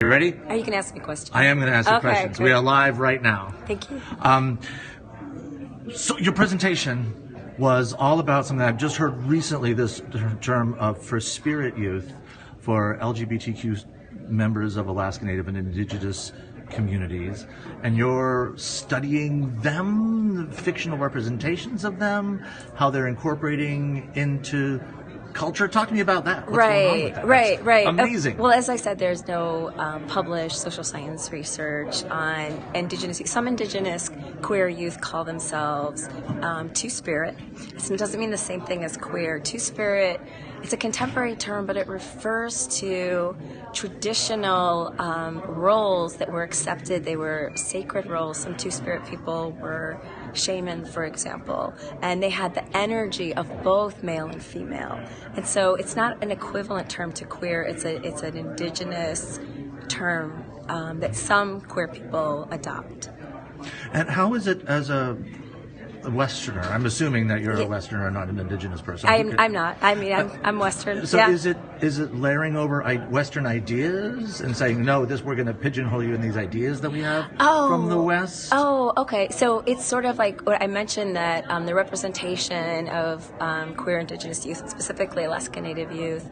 You ready? Are you going to ask me questions? I am going to ask you Okay, questions. good. We are live right now. Thank you. So your presentation was all about something I've just heard recently, this term of for spirit youth for LGBTQ members of Alaska Native and Indigenous communities, and you're studying them, the fictional representations of them, how they're incorporating into culture. Talk to me about that. What's going on with that? Right. Amazing. Well, as I said, there's no published social science research on Indigenous youth. Some Indigenous queer youth call themselves Two-Spirit. It doesn't mean the same thing as queer. Two-Spirit, it's a contemporary term, but it refers to traditional roles that were accepted. They were sacred roles. Some Two-Spirit people were shaman, for example, and they had the energy of both male and female. And so it's not an equivalent term to queer. It's an indigenous term that some queer people adopt. And how is it as a Westerner? I'm assuming that you're a Westerner and not an Indigenous person. I'm not. I mean, I'm Western. So yeah. is it layering over Western ideas and saying, no, we're going to pigeonhole you in these ideas that we have from the West? Oh, okay. So it's sort of like what I mentioned, that the representation of queer Indigenous youth, specifically Alaska Native youth,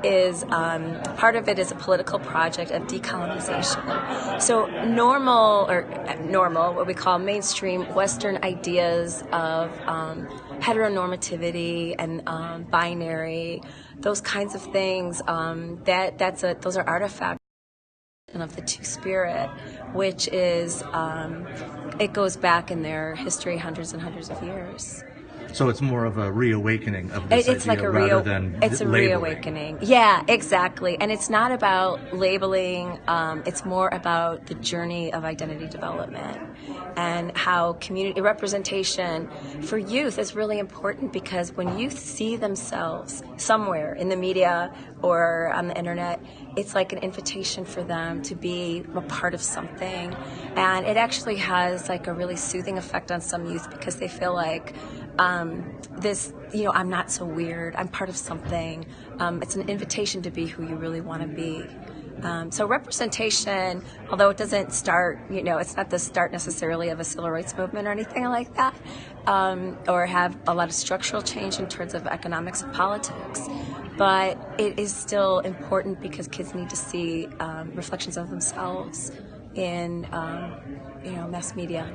is part of it is a political project of decolonization. So normal, what we call mainstream Western ideas of heteronormativity and binary, those kinds of things, those are artifacts of the Two-Spirit, which is, it goes back in their history hundreds and hundreds of years. So it's more of a reawakening of this it's idea like rather than it's a labeling. reawakening. Yeah, exactly. And it's not about labeling. It's more about the journey of identity development and how community representation for youth is really important, because when youth see themselves somewhere in the media or on the internet, it's like an invitation for them to be a part of something. And it actually has like a really soothing effect on some youth, because they feel like I'm not so weird. I'm part of something. It's an invitation to be who you really want to be. So representation, although it doesn't start, it's not the start necessarily of a civil rights movement or anything like that, or have a lot of structural change in terms of economics and politics. But it is still important, because kids need to see reflections of themselves in, mass media.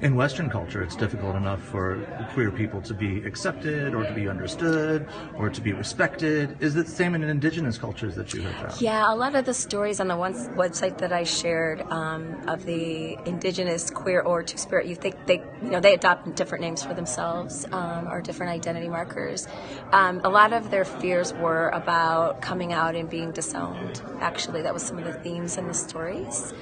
In Western culture, it's difficult enough for queer people to be accepted or to be understood or to be respected. Is it the same in Indigenous cultures that you have found? Yeah, a lot of the stories on the website that I shared of the Indigenous queer or Two-Spirit youth, they adopt different names for themselves or different identity markers. A lot of their fears were about coming out and being disowned. Actually, that was some of the themes in the stories.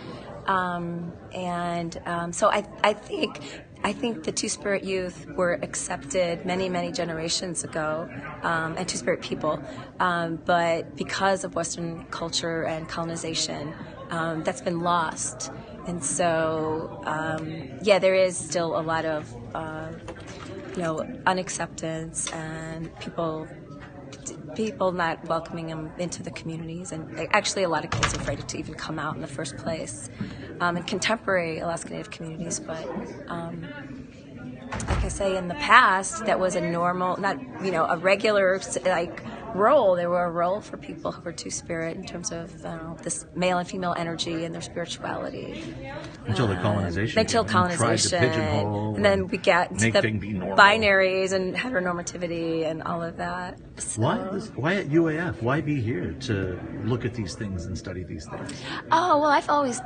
So I think the Two-Spirit youth were accepted many generations ago, and Two-Spirit people, but because of Western culture and colonization, that's been lost. And so, there is still a lot of, unacceptance and people not welcoming them into the communities, and actually a lot of kids are afraid to even come out in the first place in contemporary Alaska Native communities. But like I say, in the past, that was a normal, not a regular role. There were a role for people who were Two-Spirit in terms of this male and female energy and their spirituality. Until the colonization. Tried to pigeonhole and then we get to the normal. binaries and heteronormativity and all of that. So, why at UAF? Why be here to look at these things and study these things? Oh, well, I've always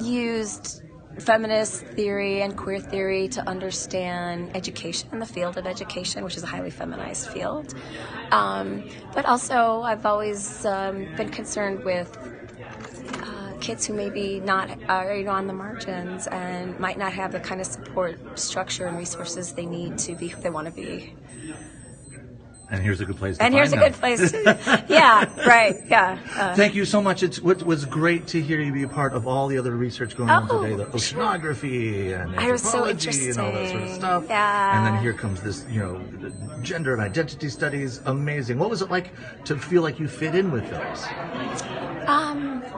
used feminist theory and queer theory to understand education, the field of education, which is a highly feminized field. But also, I've always been concerned with kids who maybe not are on the margins and might not have the kind of support structure and resources they need to be who they want to be. And here's a good place to And find here's a them. good place to, yeah, right, yeah. Thank you so much. It was great to hear you be a part of all the other research going on today, the oceanography and anthropology and all that sort of stuff. Yeah. And then here comes this, gender and identity studies. Amazing. What was it like to feel like you fit in with those?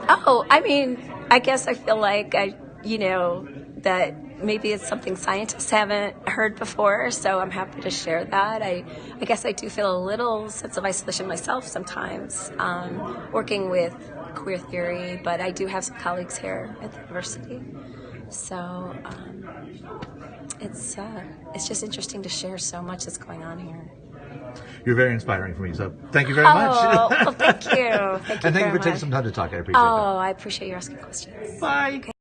Oh, I mean, I guess I feel like that maybe it's something scientists haven't heard before, so I'm happy to share that. I guess I do feel a little sense of isolation myself sometimes, working with queer theory, but I do have some colleagues here at the university. So it's just interesting to share so much that's going on here. You're very inspiring for me, so thank you very much. Oh, well, thank you. Thank you And thank you very for taking much. some time to talk. I appreciate that. Oh, I appreciate you asking questions. Bye. Okay.